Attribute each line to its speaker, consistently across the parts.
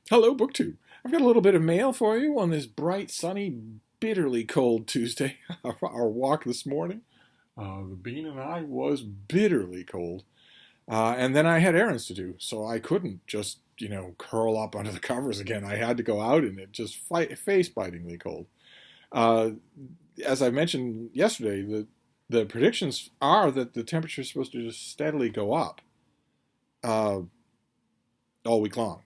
Speaker 1: Hello, BookTube. I've got a little bit of mail for you on this bright, sunny, bitterly cold Tuesday. Our walk this morning, the Bean and I was bitterly cold. And then I had errands to do, so I couldn't just, curl up under the covers again. I had to go out in it, just face-bitingly cold. Uh, as I mentioned yesterday, the predictions are that the temperature is supposed to just steadily go up uh, all week long.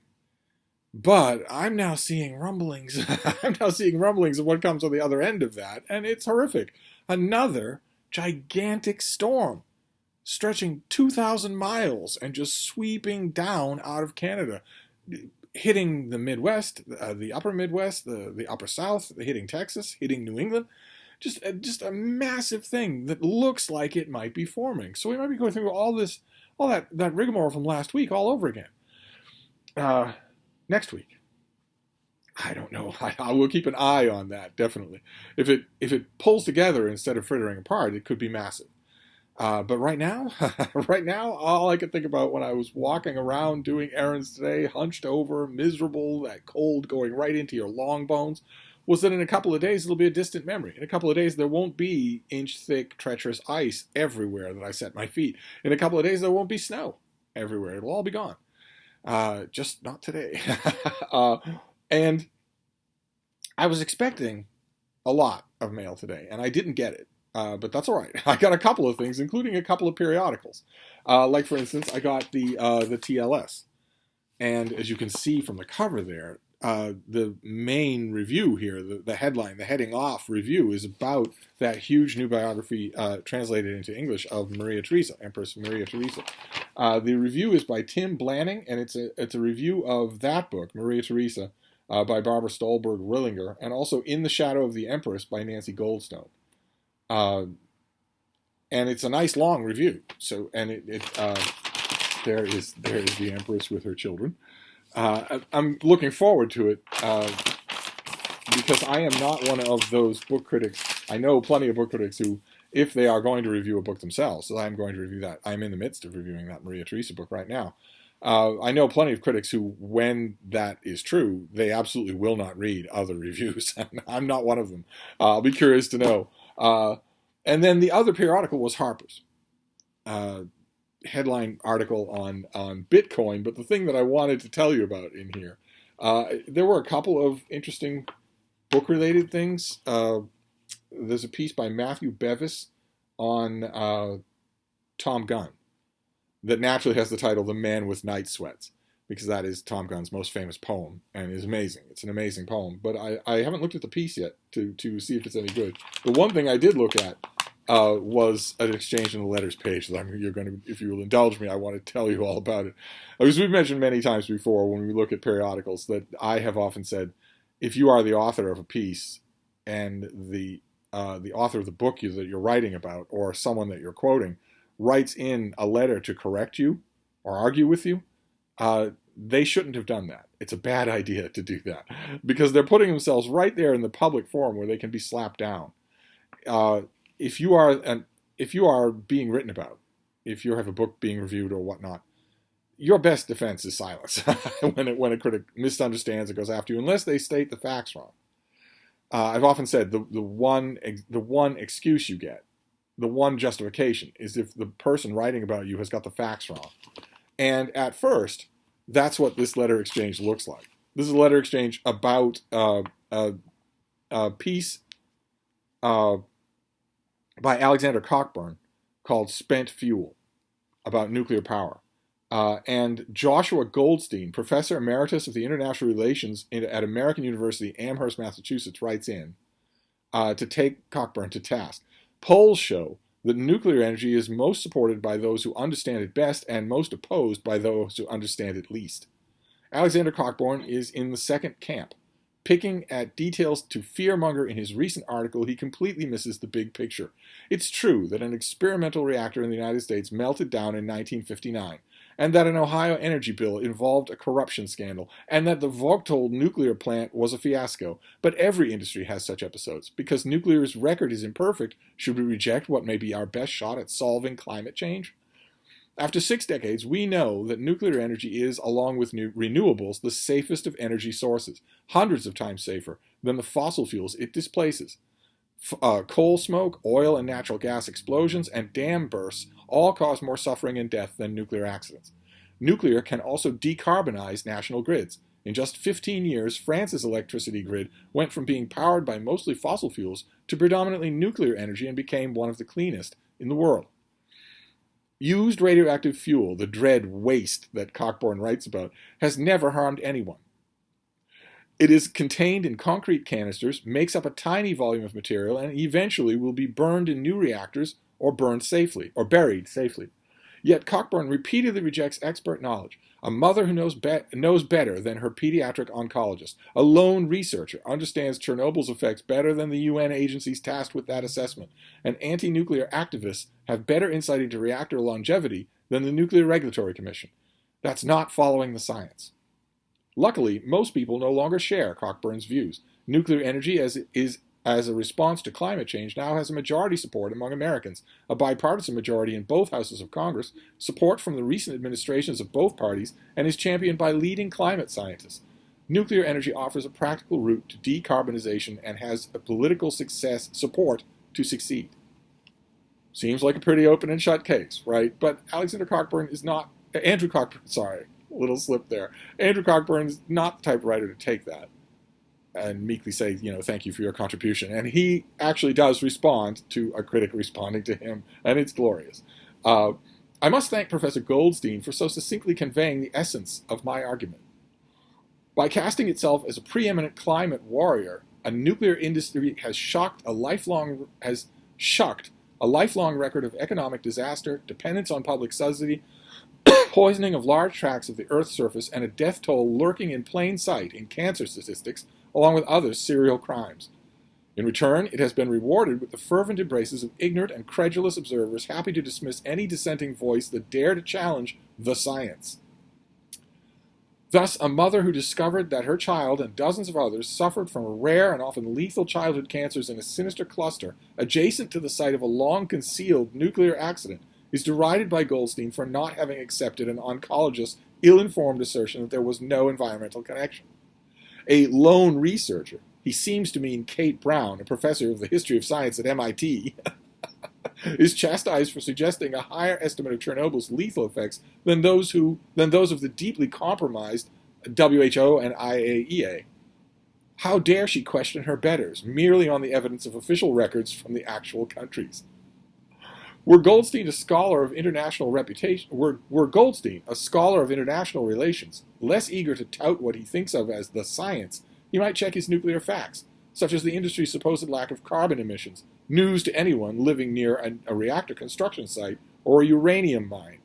Speaker 1: But I'm now seeing rumblings. I'm now seeing rumblings of what comes on the other end of that, and it's horrific. Another gigantic storm stretching 2,000 miles and just sweeping down out of Canada, hitting the Midwest, the upper Midwest, the upper South, hitting Texas, hitting New England. Just a massive thing that looks like it might be forming. So we might be going through all that rigmarole from last week all over again. Next week. I don't know. I will keep an eye on that, definitely. If it pulls together instead of frittering apart, it could be massive. But right now, all I could think about when I was walking around doing errands today, hunched over, miserable, that cold going right into your long bones, was that in a couple of days it'll be a distant memory. In a couple of days there won't be inch-thick, treacherous ice everywhere that I set my feet. In a couple of days there won't be snow everywhere. It'll all be gone. Just not today. And I was expecting a lot of mail today, and I didn't get it. But that's all right. I got a couple of things, including a couple of periodicals. Like, for instance, I got the TLS. And as you can see from the cover there, the main review here, the headline, the heading off review, is about that huge new biography translated into English of Maria Theresa, Empress Maria Theresa. The review is by Tim Blanning, and it's a review of that book, Maria Theresa, by Barbara Stolberg-Rillinger, and also In the Shadow of the Empress by Nancy Goldstone. And it's a nice long review. So, and there is the Empress with her children. I'm looking forward to it because I am not one of those book critics. I know plenty of book critics who, if they are going to review a book themselves, so I'm going to review that. I'm in the midst of reviewing that Maria Theresa book right now. I know plenty of critics who, when that is true, they absolutely will not read other reviews. I'm not one of them. I'll be curious to know. And then the other periodical was Harpers. Headline article on Bitcoin, but the thing that I wanted to tell you about in here, there were a couple of interesting book-related things. There's a piece by Matthew Bevis on Tom Gunn that naturally has the title "The Man with Night Sweats," because that is Tom Gunn's most famous poem and is amazing. It's an amazing poem, but I haven't looked at the piece yet to see if it's any good. The one thing I did look at was an exchange in the letters page that if you will indulge me, I want to tell you all about it. As we've mentioned many times before when we look at periodicals, that I have often said, if you are the author of a piece and the author of the book that you're writing about, or someone that you're quoting, writes in a letter to correct you or argue with you, they shouldn't have done that. It's a bad idea to do that because they're putting themselves right there in the public forum where they can be slapped down. If you are being written about, if you have a book being reviewed or whatnot, your best defense is silence when a critic misunderstands or goes after you, unless they state the facts wrong. I've often said the one excuse you get, the one justification, is if the person writing about you has got the facts wrong. And at first, that's what this letter exchange looks like. This is a letter exchange about a piece by Alexander Cockburn called Spent Fuel, about nuclear power. And Joshua Goldstein, Professor Emeritus of the International Relations at American University, Amherst, Massachusetts, writes in to take Cockburn to task. Polls show that nuclear energy is most supported by those who understand it best and most opposed by those who understand it least. Alexander Cockburn is in the second camp. Picking at details to fearmonger in his recent article, he completely misses the big picture. It's true that an experimental reactor in the United States melted down in 1959, and that an Ohio energy bill involved a corruption scandal, and that the Vogtol nuclear plant was a fiasco. But every industry has such episodes. Because nuclear's record is imperfect, should we reject what may be our best shot at solving climate change? After 6 decades, we know that nuclear energy is, along with renewables, the safest of energy sources, hundreds of times safer than the fossil fuels it displaces. Coal smoke, oil and natural gas explosions, and dam bursts all cause more suffering and death than nuclear accidents. Nuclear can also decarbonize national grids. In just 15 years, France's electricity grid went from being powered by mostly fossil fuels to predominantly nuclear energy and became one of the cleanest in the world. Used radioactive fuel, the dread waste that Cockburn writes about, has never harmed anyone. It is contained in concrete canisters, makes up a tiny volume of material, and eventually will be burned in new reactors or burned safely, or buried safely. Yet Cockburn repeatedly rejects expert knowledge. A mother who knows better than her pediatric oncologist, a lone researcher, understands Chernobyl's effects better than the UN agencies tasked with that assessment, and anti-nuclear activists have better insight into reactor longevity than the Nuclear Regulatory Commission. That's not following the science. Luckily, most people no longer share Cockburn's views. Nuclear energy, as a response to climate change, now has a majority support among Americans, a bipartisan majority in both houses of Congress, support from the recent administrations of both parties, and is championed by leading climate scientists. Nuclear energy offers a practical route to decarbonization and has a political support to succeed. Seems like a pretty open and shut case, right? But Andrew Cockburn, little slip there. Andrew Cockburn is not the type of writer to take that and meekly say, thank you for your contribution. And he actually does respond to a critic responding to him, and it's glorious. I must thank Professor Goldstein for so succinctly conveying the essence of my argument. By casting itself as a preeminent climate warrior, a nuclear industry has shucked a lifelong record of economic disaster, dependence on public subsidy, poisoning of large tracts of the Earth's surface, and a death toll lurking in plain sight in cancer statistics, along with other serial crimes. In return, it has been rewarded with the fervent embraces of ignorant and credulous observers happy to dismiss any dissenting voice that dare to challenge the science. Thus, a mother who discovered that her child and dozens of others suffered from rare and often lethal childhood cancers in a sinister cluster adjacent to the site of a long-concealed nuclear accident is derided by Goldstein for not having accepted an oncologist's ill-informed assertion that there was no environmental connection. A lone researcher, he seems to mean Kate Brown, a professor of the history of science at MIT, is chastised for suggesting a higher estimate of Chernobyl's lethal effects than those of the deeply compromised WHO and IAEA. How dare she question her betters merely on the evidence of official records from the actual countries? Were Goldstein a scholar of international relations, less eager to tout what he thinks of as the science, he might check his nuclear facts, such as the industry's supposed lack of carbon emissions, news to anyone living near a reactor construction site or a uranium mine.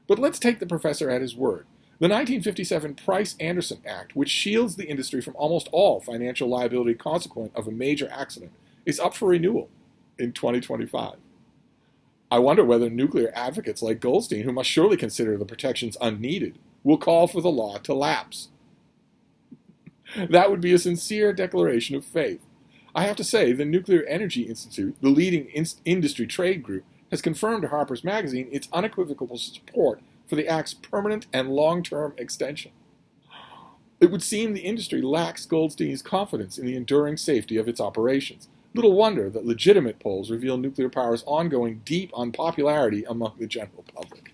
Speaker 1: But let's take the professor at his word. The 1957 Price-Anderson Act, which shields the industry from almost all financial liability consequent of a major accident, is up for renewal in 2025. I wonder whether nuclear advocates like Goldstein, who must surely consider the protections unneeded, will call for the law to lapse. That would be a sincere declaration of faith. I have to say, the Nuclear Energy Institute, the leading industry trade group, has confirmed to Harpers magazine its unequivocal support for the Act's permanent and long-term extension. It would seem the industry lacks Goldstein's confidence in the enduring safety of its operations. Little wonder that legitimate polls reveal nuclear power's ongoing deep unpopularity among the general public.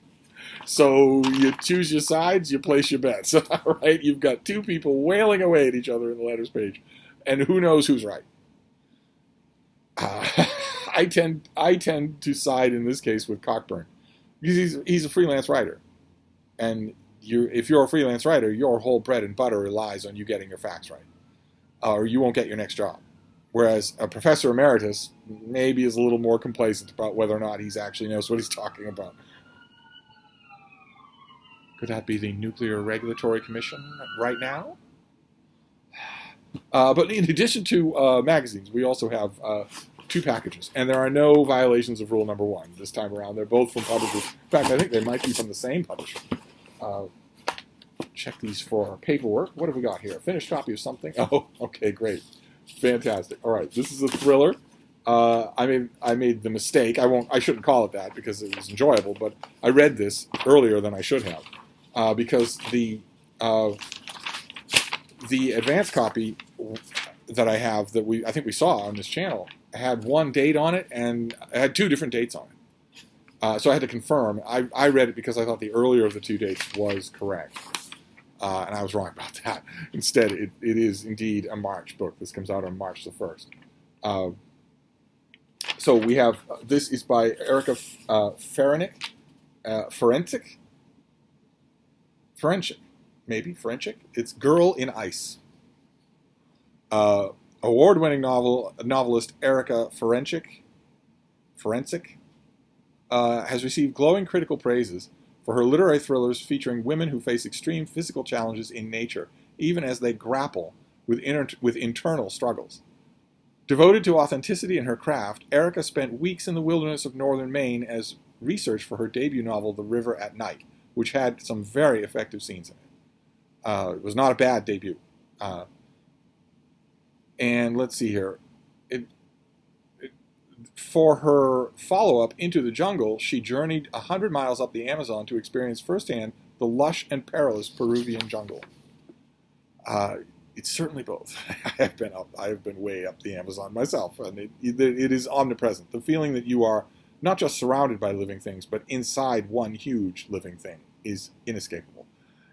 Speaker 1: So you choose your sides, you place your bets, right? You've got two people wailing away at each other in the letters page, and who knows who's right. I tend to side in this case with Cockburn, because he's a freelance writer, and if you're a freelance writer, your whole bread and butter relies on you getting your facts right, or you won't get your next job. Whereas a professor emeritus maybe is a little more complacent about whether or not he actually knows what he's talking about. Could that be the Nuclear Regulatory Commission right now? But in addition to magazines, we also have 2 packages. And there are no violations of rule number 1 this time around. They're both from publishers. In fact, I think they might be from the same publisher. Check these for paperwork. What have we got here? A finished copy of something? Oh, okay, great. Fantastic. All right, this is a thriller. I made the mistake. I shouldn't call it that because it was enjoyable, but I read this earlier than I should have because uh, the advanced copy that I have that I think we saw on this channel had one date on it and it had two different dates on it. So I had to confirm. I read it because I thought the earlier of the two dates was correct. And I was wrong about that. Instead, it is indeed a March book. This comes out on March the 1st. So we have, this is by Erica Ferencik, maybe, Ferencik. It's Girl in Ice. Award-winning novelist Erica Ferencik has received glowing critical praises for her literary thrillers featuring women who face extreme physical challenges in nature, even as they grapple with internal struggles. Devoted to authenticity in her craft, Erica spent weeks in the wilderness of northern Maine as research for her debut novel, The River at Night, which had some very effective scenes in it. It was not a bad debut. And let's see here. For her follow-up, Into the Jungle, she journeyed 100 miles up the Amazon to experience firsthand the lush and perilous Peruvian jungle. It's certainly both. I have been way up the Amazon myself, and it is omnipresent. The feeling that you are not just surrounded by living things, but inside one huge living thing is inescapable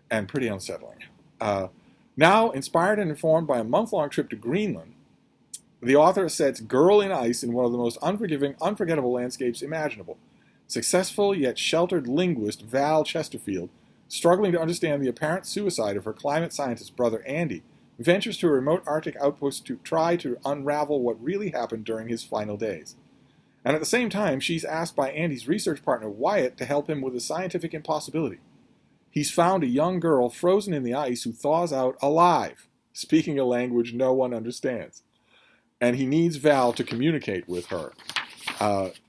Speaker 1: and pretty unsettling. Now, inspired and informed by a month-long trip to Greenland, the author sets Girl in Ice in one of the most unforgettable landscapes imaginable. Successful yet sheltered linguist Val Chesterfield, struggling to understand the apparent suicide of her climate scientist brother Andy, ventures to a remote Arctic outpost to try to unravel what really happened during his final days. And at the same time, she's asked by Andy's research partner Wyatt to help him with a scientific impossibility. He's found a young girl frozen in the ice who thaws out alive, speaking a language no one understands. And he needs Val to communicate with her.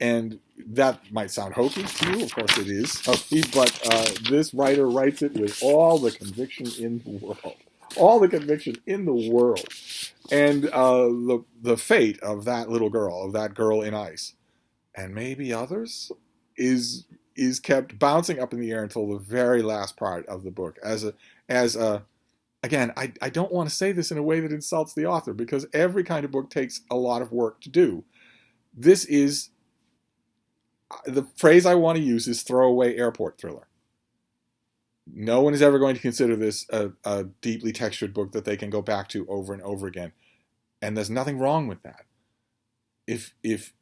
Speaker 1: And that might sound hokey to you. Of course it is hokey, but this writer writes it with all the conviction in the world. All the conviction in the world. And the fate of that little girl, of that girl in ice, and maybe others, is kept bouncing up in the air until the very last part of the book. Again, I don't want to say this in a way that insults the author, because every kind of book takes a lot of work to do. This is, the phrase I want to use is throwaway airport thriller. No one is ever going to consider this a deeply textured book that they can go back to over and over again. And there's nothing wrong with that.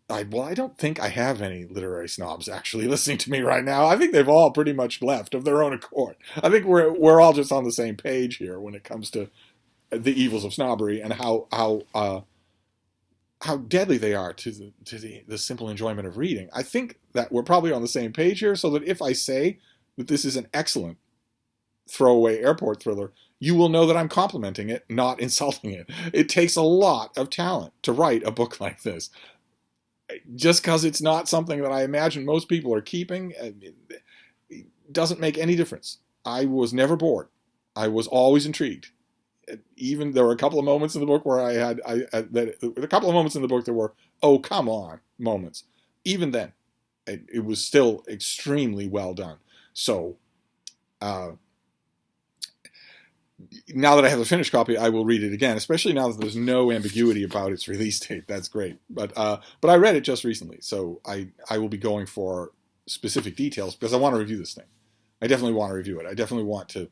Speaker 1: I don't think I have any literary snobs actually listening to me right now. I think they've all pretty much left of their own accord. I think we're all just on the same page here when it comes to the evils of snobbery and how deadly they are to the simple enjoyment of reading. I think that we're probably on the same page here, so that if I say that this is an excellent throwaway airport thriller, you will know that I'm complimenting it, not insulting it. It takes a lot of talent to write a book like this. Just because it's not something that I imagine most people are keeping, it doesn't make any difference. I was never bored. I was always intrigued. Even there were a couple of moments in the book where a couple of moments in the book there were, oh, come on moments. Even then, it was still extremely well done. So, now that I have the finished copy, I will read it again, especially now that there's no ambiguity about its release date. That's great. But I read it just recently, so I will be going for specific details because I want to review this thing. I definitely want to review it. I definitely want to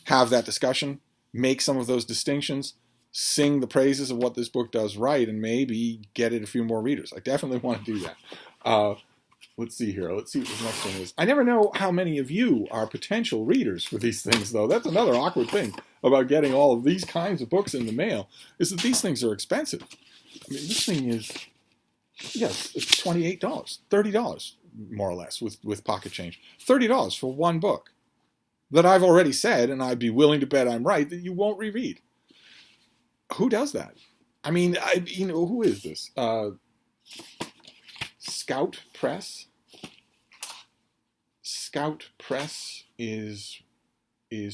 Speaker 1: have that discussion, make some of those distinctions, sing the praises of what this book does right, and maybe get it a few more readers. I definitely want to do that. Let's see here. Let's see what this next one is. I never know how many of you are potential readers for these things, though. That's another awkward thing about getting all of these kinds of books in the mail, is that these things are expensive. I mean, this thing is, yes, it's $28, $30, more or less, with pocket change. $30 for one book that I've already said, and I'd be willing to bet I'm right, that you won't reread. Who does that? I mean, who is this? Scout Press. Scout Press is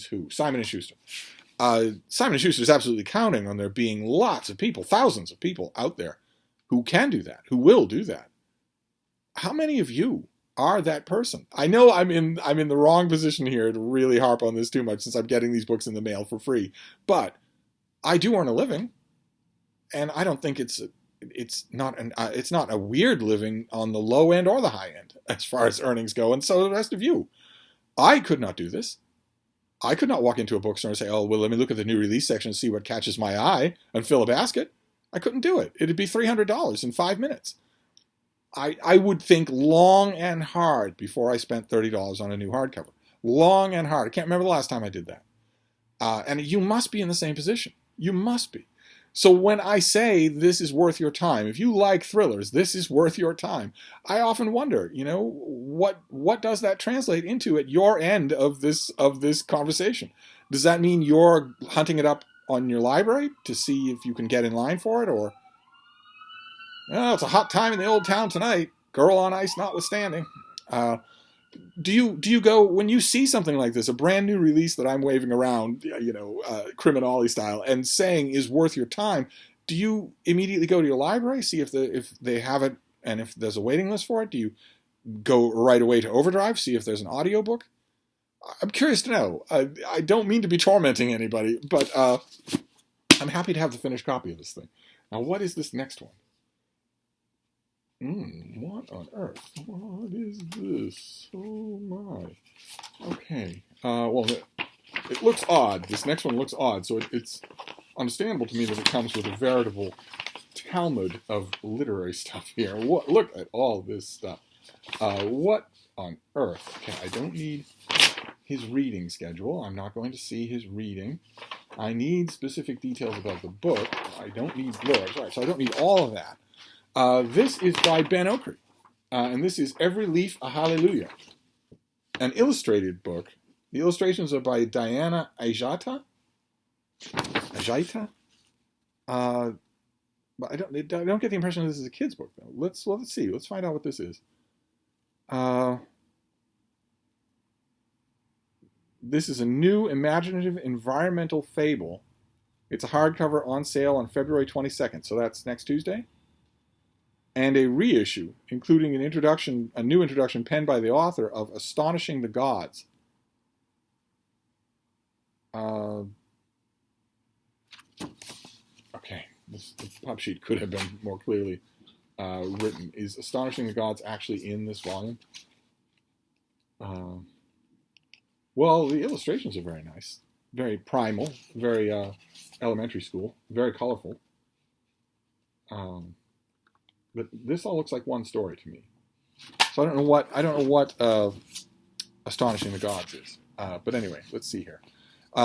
Speaker 1: who? Simon & Schuster. Simon & Schuster is absolutely counting on there being lots of people, thousands of people out there who can do that, who will do that. How many of you are that person? I know I'm in the wrong position here to really harp on this too much since I'm getting these books in the mail for free. But I do earn a living, and I don't think it's not a weird living on the low end or the high end as far as earnings go, and so the rest of you. I could not do this. I could not walk into a bookstore and say, oh, well, let me look at the new release section and see what catches my eye and fill a basket. I couldn't do it. It'd be $300 in 5 minutes. I would think long and hard before I spent $30 on a new hardcover. Long and hard. I can't remember the last time I did that. And you must be in the same position. You must be. So when I say this is worth your time, if you like thrillers, this is worth your time. I often wonder, what does that translate into at your end of this conversation? Does that mean you're hunting it up on your library to see if you can get in line for it, or oh, it's a hot time in the old town tonight, girl on ice notwithstanding? Do you go when you see something like this, a brand new release that I'm waving around, criminale style, and saying is worth your time? Do you immediately go to your library, see if they have it, and if there's a waiting list for it? Do you go right away to Overdrive, see if there's an audiobook? I'm curious to know. I don't mean to be tormenting anybody, but I'm happy to have the finished copy of this thing. Now, what is this next one? What on earth? What is this? Oh my. Okay. Well, it looks odd. This next one looks odd, so it's understandable to me that it comes with a veritable Talmud of literary stuff here. Look at all this stuff. What on earth? Okay, I don't need his reading schedule. I'm not going to see his reading. I need specific details about the book. I don't need blurbs. All right, so I don't need all of that. This is by Ben Okri, and this is Every Leaf a Hallelujah, an illustrated book. The illustrations are by Diana Ajaita. But I don't get the impression this is a kid's book though. Let's see. Let's find out what this is. This is a new imaginative environmental fable. It's a hardcover on sale on February 22nd, so that's next Tuesday. And a reissue, including a new introduction penned by the author of Astonishing the Gods. Okay, the pub sheet could have been more clearly written. Is Astonishing the Gods actually in this volume? Well, the illustrations are very nice, very primal, very elementary school, very colorful. But this all looks like one story to me. So I don't know what Astonishing the Gods is. But anyway, let's see here.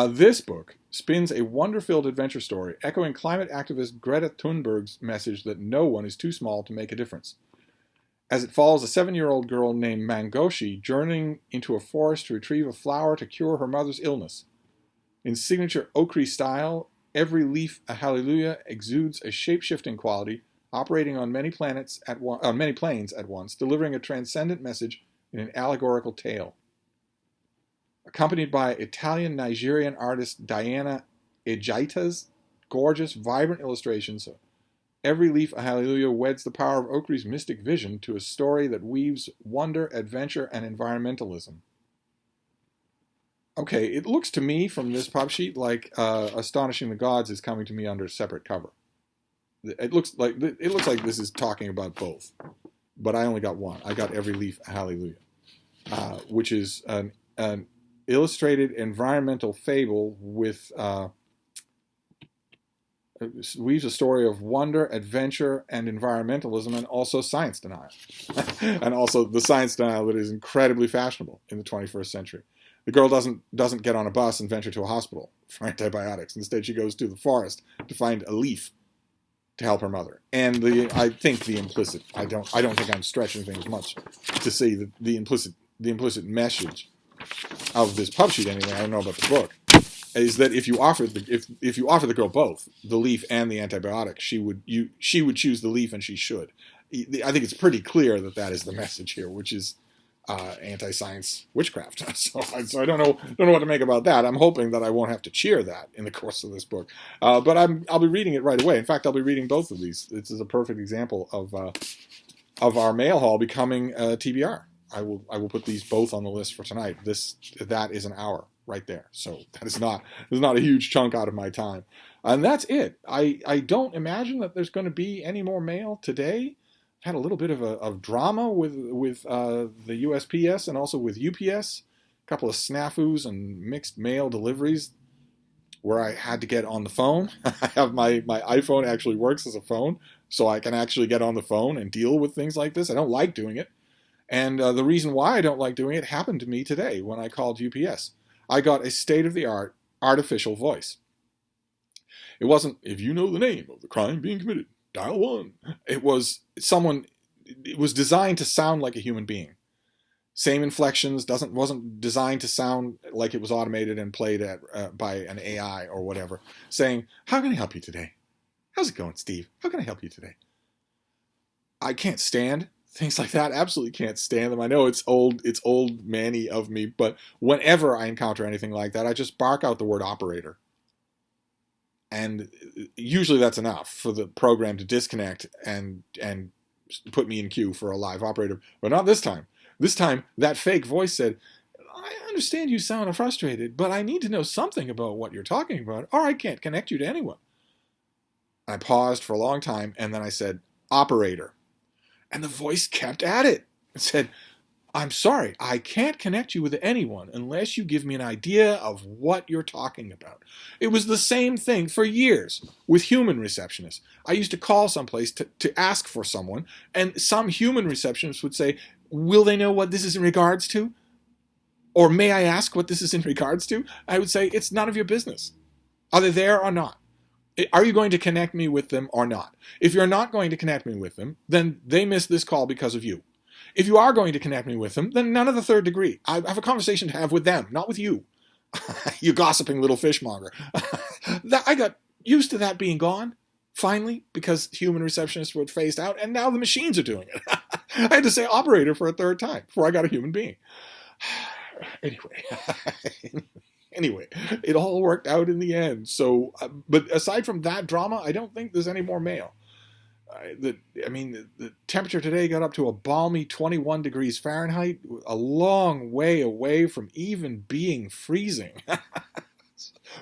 Speaker 1: This book spins a wonder-filled adventure story echoing climate activist Greta Thunberg's message that no one is too small to make a difference. As it follows a 7-year-old girl named Mangoshi journeying into a forest to retrieve a flower to cure her mother's illness. In signature Okri style, Every Leaf a Hallelujah exudes a shape-shifting quality, operating on many planes at once, delivering a transcendent message in an allegorical tale. Accompanied by Italian-Nigerian artist Diana Ajaita's gorgeous, vibrant illustrations, Every Leaf a Hallelujah weds the power of Okri's mystic vision to a story that weaves wonder, adventure, and environmentalism. Okay, it looks to me from this pop sheet like Astonishing the Gods is coming to me under a separate cover. It looks like this is talking about both, but I only got one. I got Every Leaf a Hallelujah, which is an illustrated environmental fable with weaves a story of wonder, adventure, and environmentalism, and also science denial, and also the science denial that is incredibly fashionable in the 21st century. The girl doesn't get on a bus and venture to a hospital for antibiotics. Instead, she goes to the forest to find a leaf to help her mother. And I think the implicit, I don't think I'm stretching things much to say that the implicit message of this pub sheet anyway, I don't know about the book, is that if you offer the girl both the leaf and the antibiotic, she would choose the leaf, and she should. I think it's pretty clear that is the message here, which is anti-science witchcraft. So I don't know what to make about that. I'm hoping that I won't have to cheer that in the course of this book. But I'll be reading it right away. In fact, I'll be reading both of these. This is a perfect example of our mail haul becoming TBR. I will put these both on the list for tonight. That is an hour right there. So that is not a huge chunk out of my time. And that's it. I don't imagine that there's going to be any more mail today. Had a little bit of drama with the USPS and also with UPS. A couple of snafus and mixed mail deliveries where I had to get on the phone. I have my iPhone actually works as a phone, so I can actually get on the phone and deal with things like this. I don't like doing it. And the reason why I don't like doing it happened to me today when I called UPS. I got a state-of-the-art artificial voice. It wasn't, if you know the name of the crime being committed, dial 1. It was designed to sound like a human being. Same inflections, wasn't designed to sound like it was automated and played by an AI or whatever, saying, how can I help you today? How's it going, Steve? How can I help you today? I can't stand things like that. Absolutely can't stand them. I know it's old manny of me, but whenever I encounter anything like that, I just bark out the word operator. And usually that's enough for the program to disconnect and put me in queue for a live operator. But not this time. This time, that fake voice said, I understand you sound frustrated, but I need to know something about what you're talking about, or I can't connect you to anyone. I paused for a long time, and then I said, operator. And the voice kept at it. It said, I'm sorry, I can't connect you with anyone unless you give me an idea of what you're talking about. It was the same thing for years with human receptionists. I used to call someplace to ask for someone, and some human receptionist would say, will they know what this is in regards to? Or may I ask what this is in regards to? I would say, it's none of your business. Are they there or not? Are you going to connect me with them or not? If you're not going to connect me with them, then they missed this call because of you. If you are going to connect me with them, then none of the third degree. I have a conversation to have with them, not with you. You gossiping little fishmonger. I got used to that being gone, finally, because human receptionists were phased out, and now the machines are doing it. I had to say operator for a third time before I got a human being. Anyway, it all worked out in the end. So, but aside from that drama, I don't think there's any more mail. The temperature today got up to a balmy 21 degrees Fahrenheit, a long way away from even being freezing.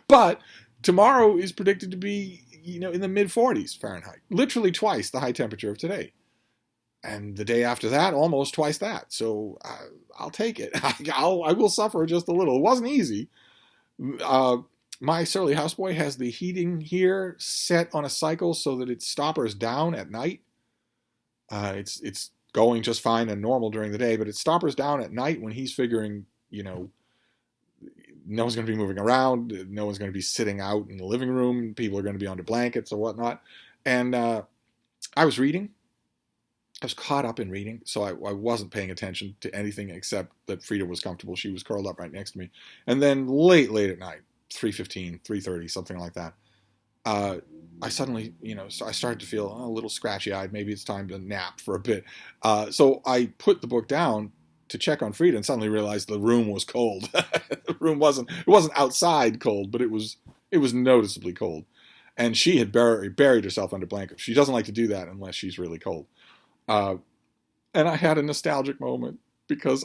Speaker 1: But tomorrow is predicted to be, in the mid 40s Fahrenheit, literally twice the high temperature of today. And the day after that, almost twice that. So I'll take it. I will suffer just a little. It wasn't easy. My surly houseboy has the heating here set on a cycle so that it stoppers down at night. It's going just fine and normal during the day, but it stoppers down at night when he's figuring, no one's going to be moving around, no one's going to be sitting out in the living room, people are going to be under blankets or whatnot. And I was reading. I was caught up in reading, so I wasn't paying attention to anything except that Frida was comfortable. She was curled up right next to me. And then late at night, 3:15, 3:30, something like that, I suddenly, so I started to feel a little scratchy-eyed. Maybe it's time to nap for a bit. So I put the book down to check on Frida and suddenly realized the room was cold. The room wasn't outside cold, but it was noticeably cold. And she had buried herself under blankets. She doesn't like to do that unless she's really cold. And I had a nostalgic moment because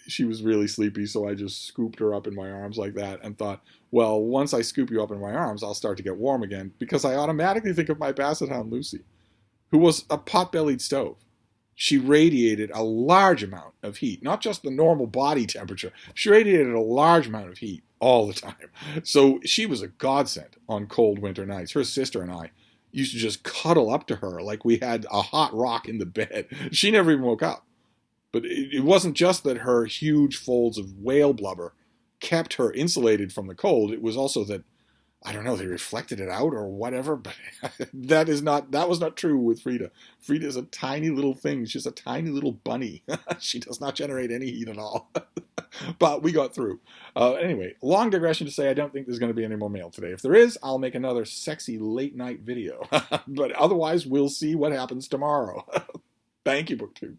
Speaker 1: she was really sleepy, so I just scooped her up in my arms like that and thought, well, once I scoop you up in my arms, I'll start to get warm again, because I automatically think of my basset hound Lucy, who was a pot-bellied stove. She radiated a large amount of heat, not just the normal body temperature. She radiated a large amount of heat all the time. So she was a godsend on cold winter nights. Her sister and I used to just cuddle up to her like we had a hot rock in the bed. She never even woke up. But it wasn't just that her huge folds of whale blubber kept her insulated from the cold. It was also that, I don't know, they reflected it out or whatever, but that was not true with Frida. Frida is a tiny little thing. She's a tiny little bunny. She does not generate any heat at all. But we got through. Anyway, long digression to say I don't think there's going to be any more mail today. If there is, I'll make another sexy late night video. But otherwise, we'll see what happens tomorrow. Thank you, BookTube.